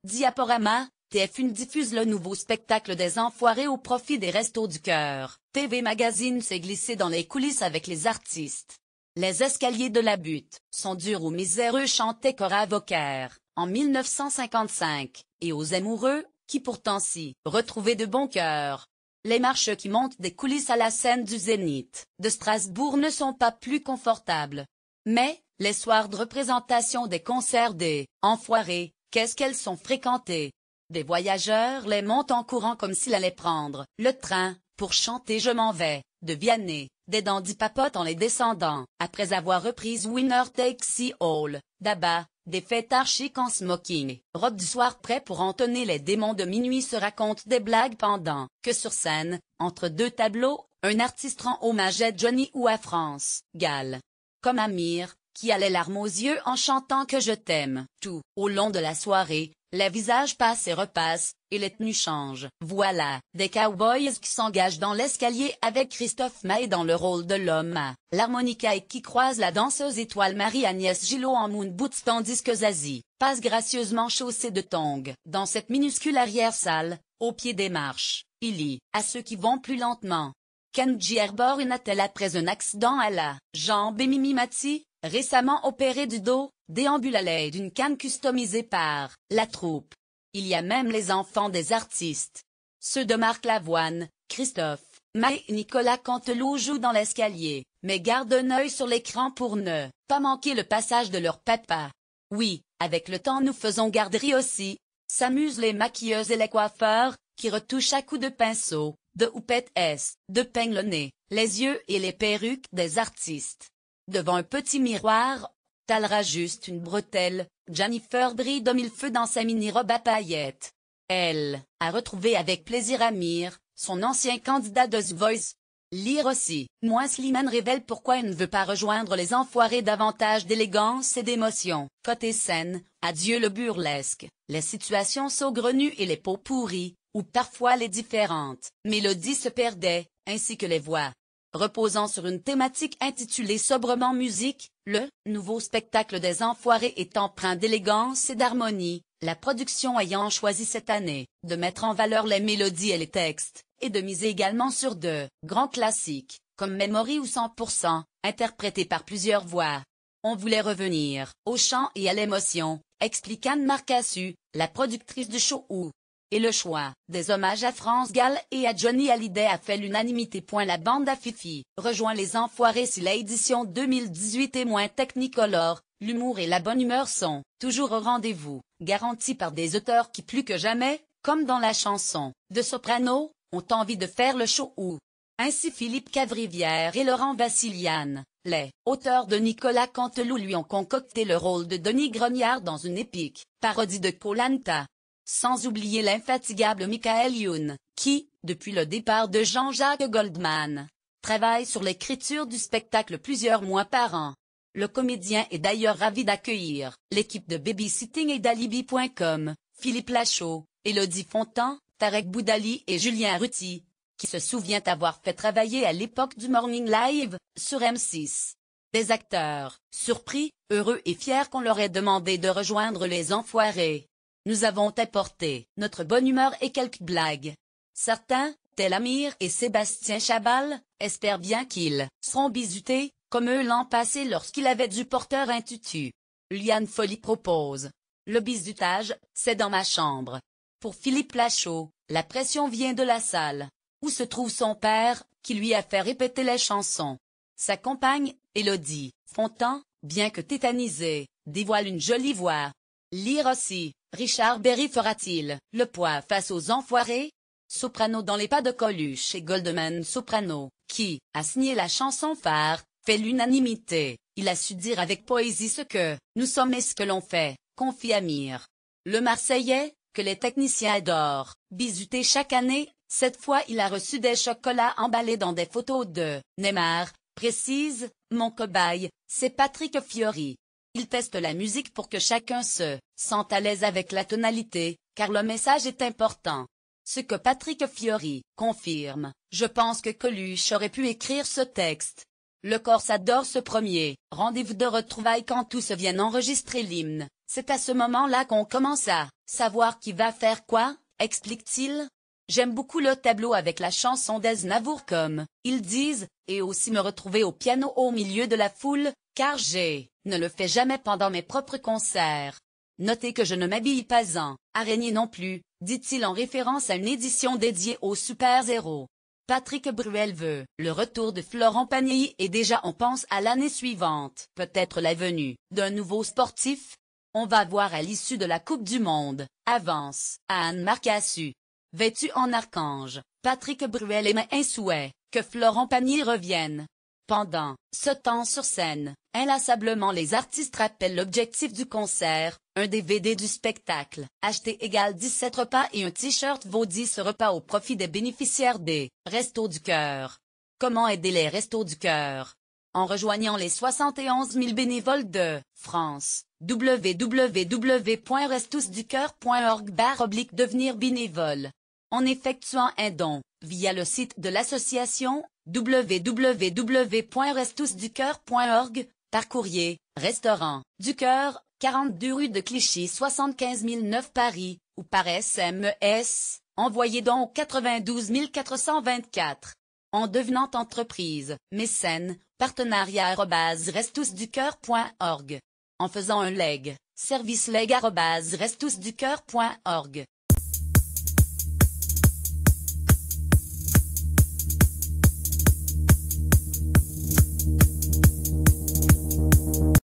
Diaporama, TF1 diffuse le nouveau spectacle des Enfoirés au profit des Restos du Cœur. TV Magazine s'est glissé dans les coulisses avec les artistes. Les escaliers de la butte sont durs aux miséreux, chantait Cora Vauquer, en 1955, et aux amoureux, qui pourtant s'y retrouvaient de bon cœur. Les marches qui montent des coulisses à la scène du Zénith de Strasbourg ne sont pas plus confortables. Mais, les soirs de représentation des concerts des Enfoirés, qu'est-ce qu'elles sont fréquentées? Des voyageurs les montent en courant comme s'ils allaient prendre le train pour chanter Je m'en vais de Vianney, des dandys papotent en les descendant, après avoir repris Winner Takes It All, d'ABBA, des fêtards chics en smoking, robe du soir prêts pour entonner les démons de minuit se racontent des blagues pendant que sur scène, entre deux tableaux, un artiste rend hommage à Johnny ou à France Gall. Comme Amir, qui a les larmes aux yeux en chantant que je t'aime. Tout au long de la soirée, les visages passent et repassent, et les tenues changent. Voilà, des cowboys qui s'engagent dans l'escalier avec Christophe Maé dans le rôle de l'homme à l'harmonica et qui croisent la danseuse étoile Marie-Agnès Gillot en moon boots tandis que Zazie passe gracieusement chaussée de tongs. Dans cette minuscule arrière-salle, au pied des marches, il y a ceux qui vont plus lentement. Kenji arbore une attelle après un accident à la jambe et Mimi Mati, récemment opéré du dos, déambule à l'aide d'une canne customisée par la troupe. Il y a même les enfants des artistes. Ceux de Marc Lavoine, Christophe Maé et Nicolas Canteloup jouent dans l'escalier, mais gardent un œil sur l'écran pour ne pas manquer le passage de leur papa. Oui, avec le temps nous faisons garderie aussi, s'amusent les maquilleuses et les coiffeurs, qui retouchent à coups de pinceau, de houppette de peigne le nez, les yeux et les perruques des artistes. Devant un petit miroir, talera juste une bretelle, Jennifer brille de mille feux dans sa mini-robe à paillettes. Elle a retrouvé avec plaisir Amir, son ancien candidat de The Voice. Lire aussi, moins Slimane révèle pourquoi il ne veut pas rejoindre les Enfoirés, davantage d'élégance et d'émotion. Côté scène, adieu le burlesque, les situations saugrenues et les peaux pourries, ou parfois les différentes mélodies se perdaient, ainsi que les voix. Reposant sur une thématique intitulée sobrement musique, le nouveau spectacle des Enfoirés est empreint d'élégance et d'harmonie, la production ayant choisi cette année de mettre en valeur les mélodies et les textes, et de miser également sur de grands classiques, comme Memory ou 100%, interprétés par plusieurs voix. On voulait revenir au chant et à l'émotion, explique Anne Marcassu, la productrice du show et le choix des hommages à France Gall et à Johnny Hallyday a fait l'unanimité. La bande à Fifi rejoint les Enfoirés si l'édition 2018 est moins technicolore, l'humour et la bonne humeur sont toujours au rendez-vous, garantis par des auteurs qui plus que jamais, comme dans la chanson de Soprano, ont envie de faire le show. Ainsi Philippe Cavrivière et Laurent Vassiliane, les auteurs de Nicolas Canteloup lui ont concocté le rôle de Denis Grognard dans une épique parodie de Koh Lanta. Sans oublier l'infatigable Michael Youn, qui, depuis le départ de Jean-Jacques Goldman, travaille sur l'écriture du spectacle plusieurs mois par an. Le comédien est d'ailleurs ravi d'accueillir l'équipe de Babysitting et d'Alibi.com, Philippe Lachaud, Élodie Fontan, Tarek Boudali et Julien Ruti, qui se souvient avoir fait travailler à l'époque du Morning Live, sur M6. Des acteurs, surpris, heureux et fiers qu'on leur ait demandé de rejoindre les Enfoirés. Nous avons apporté notre bonne humeur et quelques blagues. Certains, tels Amir et Sébastien Chabal, espèrent bien qu'ils seront bizutés, comme eux l'an passé lorsqu'il avait du porteur un tutu. Liane Folly propose. Le bizutage, c'est dans ma chambre. Pour Philippe Lachaud, la pression vient de la salle, où se trouve son père, qui lui a fait répéter les chansons. Sa compagne, Élodie Fontan, bien que tétanisée, dévoile une jolie voix. Lire aussi, Richard Berry fera-t-il le poids face aux Enfoirés? Soprano dans les pas de Coluche et Goldman. Soprano, qui a signé la chanson phare, fait l'unanimité. Il a su dire avec poésie ce que nous sommes et ce que l'on fait, confie Amir. Le Marseillais, que les techniciens adorent, bizuté chaque année, cette fois il a reçu des chocolats emballés dans des photos de Neymar, précise, mon cobaye, c'est Patrick Fiori. Il teste la musique pour que chacun se sente à l'aise avec la tonalité, car le message est important. Ce que Patrick Fiori confirme, je pense que Coluche aurait pu écrire ce texte. Le Corse adore ce premier rendez-vous de retrouvailles quand tous viennent enregistrer l'hymne. C'est à ce moment-là qu'on commence à savoir qui va faire quoi, explique-t-il. J'aime beaucoup le tableau avec la chanson d'Aznavour comme ils disent, et aussi me retrouver au piano au milieu de la foule, car ne le fais jamais pendant mes propres concerts. Notez que je ne m'habille pas en araignée non plus, dit-il en référence à une édition dédiée aux super-héros. Patrick Bruel veut le retour de Florent Pagny et déjà on pense à l'année suivante, peut-être la venue d'un nouveau sportif. On va voir à l'issue de la Coupe du Monde, avance Anne Marcassu. Vêtu en archange, Patrick Bruel émet un souhait, que Florent Pagny revienne. Pendant ce temps sur scène, inlassablement les artistes rappellent l'objectif du concert, un DVD du spectacle, acheter égale 17 repas et un t-shirt vaut 10 repas au profit des bénéficiaires des Restos du Cœur. Comment aider les Restos du Cœur? En rejoignant les 71 000 bénévoles de France, www.restosducoeur.org/devenir bénévole. En effectuant un don, via le site de l'association, www.restosducoeur.org, par courrier, restaurant, du Cœur, 42 rue de Clichy 75 009 Paris, ou par SMS, envoyez don au 92 424. En devenant entreprise, mécène, partenariat@restosducoeur.org. En faisant un leg, service leg@restosducoeur.org.